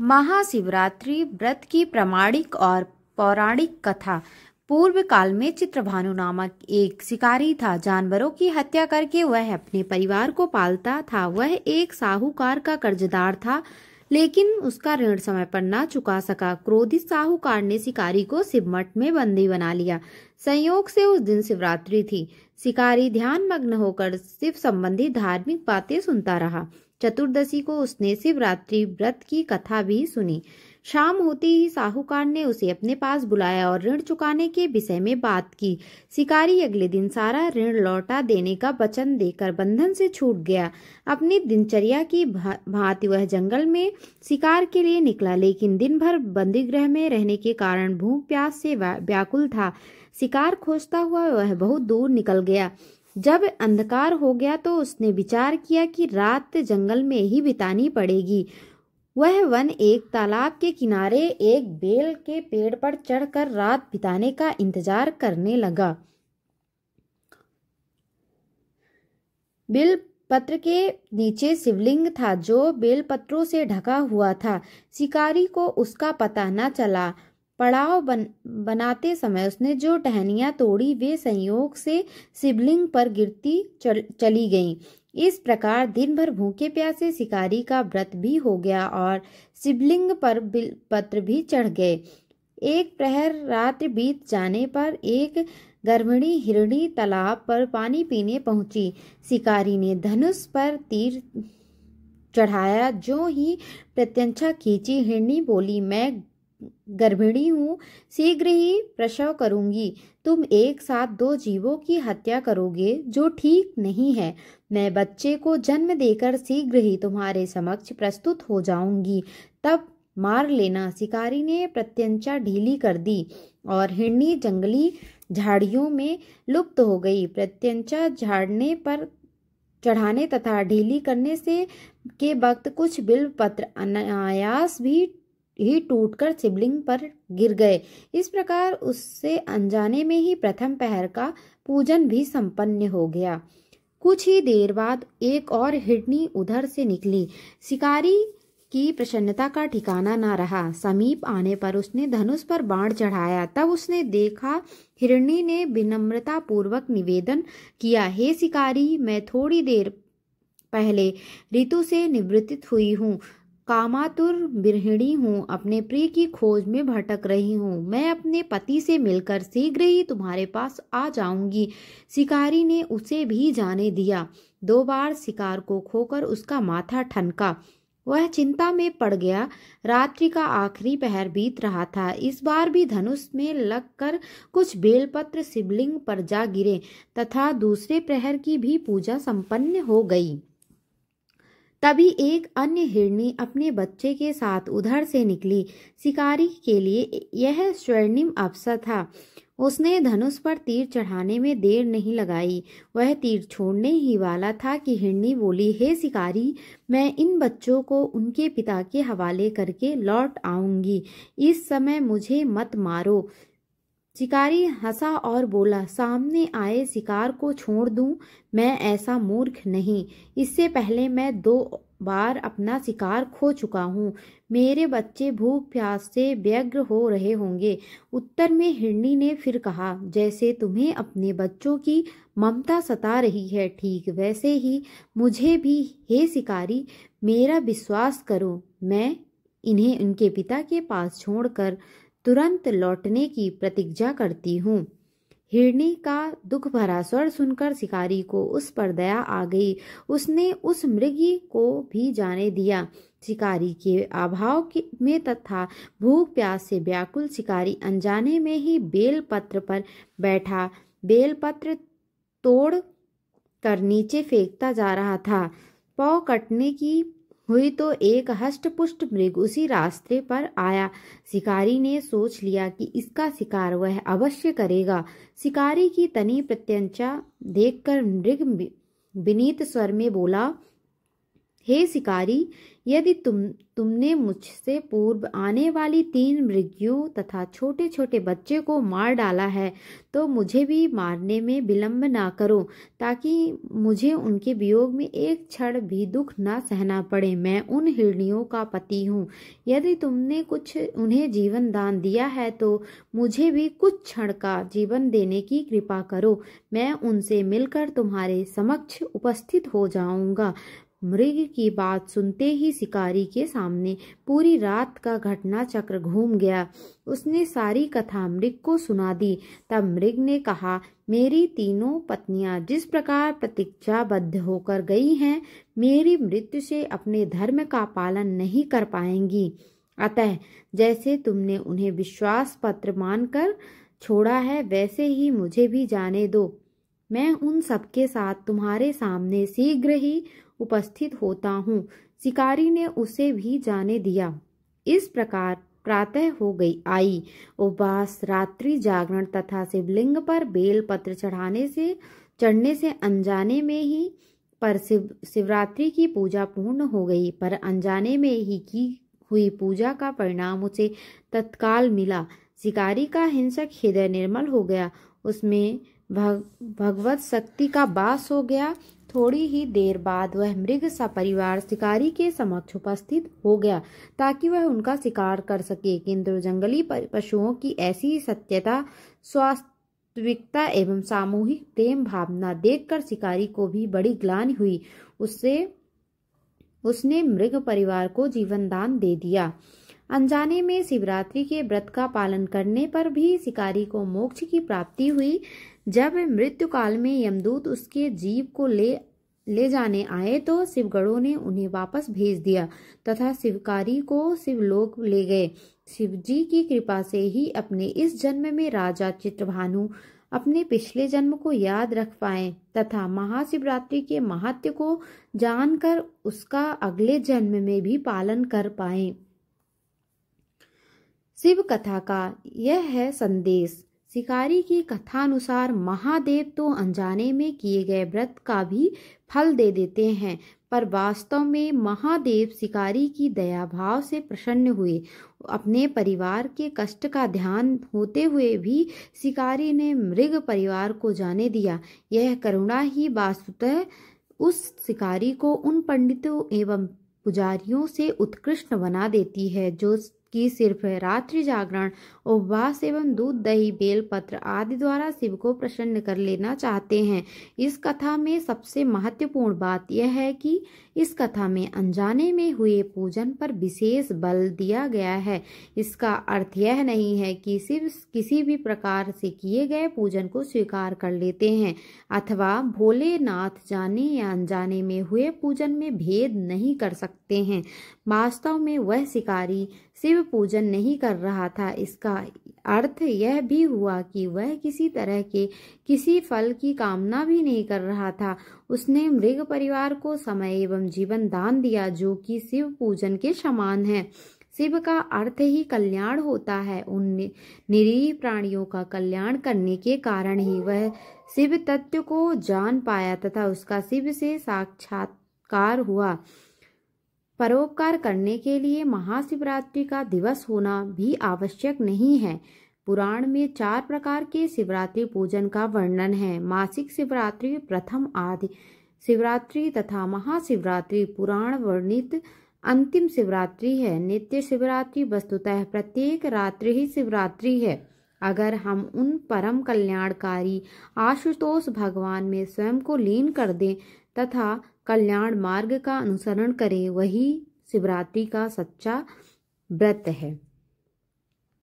महाशिवरात्रि व्रत की प्रामाणिक और पौराणिक कथा। पूर्व काल में चित्रभानु नामक एक शिकारी था। जानवरों की हत्या करके वह अपने परिवार को पालता था। वह एक साहूकार का कर्जदार था, लेकिन उसका ऋण समय पर न चुका सका। क्रोधित साहूकार ने शिकारी को शिवमठ में बंदी बना लिया। संयोग से उस दिन शिवरात्रि थी। शिकारी ध्यान मग्न होकर शिव संबंधी धार्मिक बातें सुनता रहा। चतुर्दशी को उसने शिवरात्रि व्रत की कथा भी सुनी। शाम होते ही साहूकार ने उसे अपने पास बुलाया और ऋण चुकाने के विषय में बात की। शिकारी अगले दिन सारा ऋण लौटा देने का वचन देकर बंधन से छूट गया। अपनी दिनचर्या की भांति वह जंगल में शिकार के लिए निकला, लेकिन दिन भर बंदीगृह में रहने के कारण भूख प्यास से व्याकुल था। शिकार खोजता हुआ वह बहुत दूर निकल गया। जब अंधकार हो गया तो उसने विचार किया कि रात जंगल में ही बितानी पड़ेगी। वह वन एक तालाब के किनारे एक बेल के पेड़ पर चढ़कर रात बिताने का इंतजार करने लगा। बेल पत्र के नीचे शिवलिंग था, जो बेल पत्रों से ढका हुआ था। शिकारी को उसका पता न चला। पड़ाव बनाते समय उसने जो टहनियां तोड़ी वे संयोग से शिवलिंग पर गिरती चली गईं। इस प्रकार दिन भर भूखे प्यासे शिकारी का व्रत भी हो गया और शिवलिंग पर पत्र भी चढ़ गए। एक प्रहर रात्रि बीत जाने पर एक गर्भिणी हिरणी तालाब पर पानी पीने पहुंची। शिकारी ने धनुष पर तीर चढ़ाया। जो ही प्रत्यंचा खींची, हिरणी बोली, मैं गर्भिणी हूँ, शीघ्र ही प्रसव करूंगी। तुम एक साथ दो जीवों की हत्या करोगे, जो ठीक नहीं है। मैं बच्चे को जन्म देकर शीघ्र ही तुम्हारे समक्ष प्रस्तुत हो जाऊंगी, तब मार लेना। शिकारी ने प्रत्यंचा ढीली कर दी और हिरणी जंगली झाड़ियों में लुप्त हो गई। प्रत्यंचा झाड़ने पर चढ़ाने तथा ढीली करने से के वक्त कुछ बिल्व पत्र अनायास ही टूटकर शिवलिंग पर गिर गए। इस प्रकार उससे अनजाने में ही प्रथम पहर का पूजन भी संपन्न हो गया। कुछ ही देर बाद एक और हिरणी उधर से निकली। शिकारी की प्रसन्नता का ठिकाना न रहा। समीप आने पर उसने धनुष पर बाण चढ़ाया। तब उसने देखा हिरणी ने विनम्रता पूर्वक निवेदन किया, हे शिकारी, मैं थोड़ी देर पहले ऋतु से निवृत्त हुई हूँ। कामातुर बिरहिणी हूँ, अपने प्रिय की खोज में भटक रही हूँ। मैं अपने पति से मिलकर शीघ्र ही तुम्हारे पास आ जाऊंगी। शिकारी ने उसे भी जाने दिया। 2 बार शिकार को खोकर उसका माथा ठनका। वह चिंता में पड़ गया। रात्रि का आखिरी पहर बीत रहा था। इस बार भी धनुष में लगकर कुछ बेलपत्र शिवलिंग पर जा गिरे तथा दूसरे प्रहर की भी पूजा संपन्न हो गई। तभी एक अन्य हिरणी अपने बच्चे के साथ उधर से निकली। शिकारी के लिए यह स्वर्णिम अवसर था। उसने धनुष पर तीर चढ़ाने में देर नहीं लगाई। वह तीर छोड़ने ही वाला था कि हिरणी बोली, हे शिकारी, मैं इन बच्चों को उनके पिता के हवाले करके लौट आऊंगी। इस समय मुझे मत मारो। शिकारी हंसा और बोला, सामने आए शिकार को छोड़ दूं? मैं ऐसा मूर्ख नहीं। इससे पहले मैं 2 बार अपना शिकार खो चुका हूँ। मेरे बच्चे भूख प्यास से व्यग्र हो रहे होंगे। उत्तर में हिरणी ने फिर कहा, जैसे तुम्हें अपने बच्चों की ममता सता रही है, ठीक वैसे ही मुझे भी। हे शिकारी, मेरा विश्वास करो, मैं इन्हें उनके पिता के पास छोड़कर तुरंत लौटने की प्रतिज्ञा करती हूँ। हिरणी का दुख भरा स्वर सुनकर शिकारी को उस पर दया आ गई। उसने उस मृगी को भी जाने दिया। शिकारी के अभाव में तथा भूख प्यास से व्याकुल शिकारी अनजाने में ही बेल पत्र पर बैठा बेल पत्र तोड़ कर नीचे फेंकता जा रहा था। पौ कटने की हुई तो एक हष्टपुष्ट मृग उसी रास्ते पर आया। शिकारी ने सोच लिया कि इसका शिकार वह अवश्य करेगा। शिकारी की तनी प्रत्यंचा देखकर मृग विनीत स्वर में बोला, हे शिकारी, यदि तुमने मुझसे पूर्व आने वाली 3 मृगियों तथा छोटे छोटे बच्चे को मार डाला है तो मुझे भी मारने में विलंब ना करो, ताकि मुझे उनके वियोग में एक क्षण भी दुख ना सहना पड़े। मैं उन हिरनियों का पति हूँ। यदि तुमने कुछ उन्हें जीवन दान दिया है तो मुझे भी कुछ क्षण का जीवन देने की कृपा करो। मैं उनसे मिलकर तुम्हारे समक्ष उपस्थित हो जाऊंगा। मृग की बात सुनते ही शिकारी के सामने पूरी रात का घटना चक्र घूम गया। उसने सारी कथा मृग को सुना दी। तब मृग ने कहा, मेरी तीनों पत्नियां जिस प्रकार प्रतिज्ञाबद्ध होकर गई हैं, मेरी मृत्यु से अपने धर्म का पालन नहीं कर पाएंगी। अतः जैसे तुमने उन्हें विश्वास पत्र मानकर छोड़ा है, वैसे ही मुझे भी जाने दो। मैं उन सबके साथ तुम्हारे सामने शीघ्र ही उपस्थित होता हूँ। शिकारी ने उसे भी जाने दिया। इस प्रकार प्रातः हो गई आई। उपवास, रात्रि जागरण तथा शिवलिंग पर बेल पत्र चढ़ने से अनजाने में ही पर शिवरात्रि की पूजा पूर्ण हो गई। पर अनजाने में ही की हुई पूजा का परिणाम उसे तत्काल मिला। शिकारी का हिंसक हृदय निर्मल हो गया। उसमें भगवत शक्ति का वास हो गया। थोड़ी ही देर बाद वह मृग सपरिवार शिकारी के समक्ष उपस्थित हो गया ताकि वह उनका शिकार कर सके। किंतु जंगली पशुओं की ऐसी सत्यता, स्वाभाविकता एवं सामूहिक प्रेम भावना देखकर शिकारी को भी बड़ी ग्लानि हुई। उसने मृग परिवार को जीवन दान दे दिया। अनजाने में शिवरात्रि के व्रत का पालन करने पर भी शिकारी को मोक्ष की प्राप्ति हुई। जब मृत्यु काल में यमदूत उसके जीव को ले जाने आए तो शिवगणों ने उन्हें वापस भेज दिया तथा शिवकारी को शिवलोक ले गए। शिवजी की कृपा से ही अपने इस जन्म में राजा चित्रभानु अपने पिछले जन्म को याद रख पाए तथा महाशिवरात्रि के महत्व को जानकर उसका अगले जन्म में भी पालन कर पाए। शिव कथा का यह है संदेश। शिकारी की कथानुसार महादेव तो अनजाने में किए गए व्रत का भी फल दे देते हैं, पर वास्तव में महादेव शिकारी की दया भाव से प्रसन्न हुए। अपने परिवार के कष्ट का ध्यान होते हुए भी शिकारी ने मृग परिवार को जाने दिया। यह करुणा ही वास्तुतः उस शिकारी को उन पंडितों एवं पुजारियों से उत्कृष्ट बना देती है जो कि सिर्फ रात्रि जागरण, उपवास एवं दूध, दही, बेलपत्र आदि द्वारा शिव को प्रसन्न कर लेना चाहते हैं। इस कथा में सबसे महत्वपूर्ण बात यह है कि इस कथा में अनजाने में हुए पूजन पर विशेष बल दिया गया है। इसका अर्थ यह नहीं है कि शिव किसी भी प्रकार से किए गए पूजन को स्वीकार कर लेते हैं अथवा भोलेनाथ जाने या अनजाने में हुए पूजन में भेद नहीं कर सकते हैं। वास्तव में वह शिकारी शिव पूजन नहीं कर रहा था। इसका अर्थ यह भी हुआ कि वह किसी तरह के किसी फल की कामना भी नहीं कर रहा था। उसने मृग परिवार को समय एवं जीवन दान दिया जो कि शिव पूजन के समान है। शिव का अर्थ ही कल्याण होता है। उन निरीह प्राणियों का कल्याण करने के कारण ही वह शिव तत्व को जान पाया तथा उसका शिव से साक्षात्कार हुआ। परोपकार करने के लिए महाशिवरात्रि का दिवस होना भी आवश्यक नहीं है। पुराण में 4 प्रकार के शिवरात्रि पूजन का वर्णन है। मासिक शिवरात्रि, प्रथम आदि शिवरात्रि तथा महाशिवरात्रि पुराण वर्णित अंतिम शिवरात्रि है। नित्य शिवरात्रि वस्तुतः प्रत्येक रात्रि ही शिवरात्रि है। अगर हम उन परम कल्याणकारी आशुतोष भगवान में स्वयं को लीन कर दें तथा कल्याण मार्ग का अनुसरण करें, वही शिवरात्रि का सच्चा व्रत है।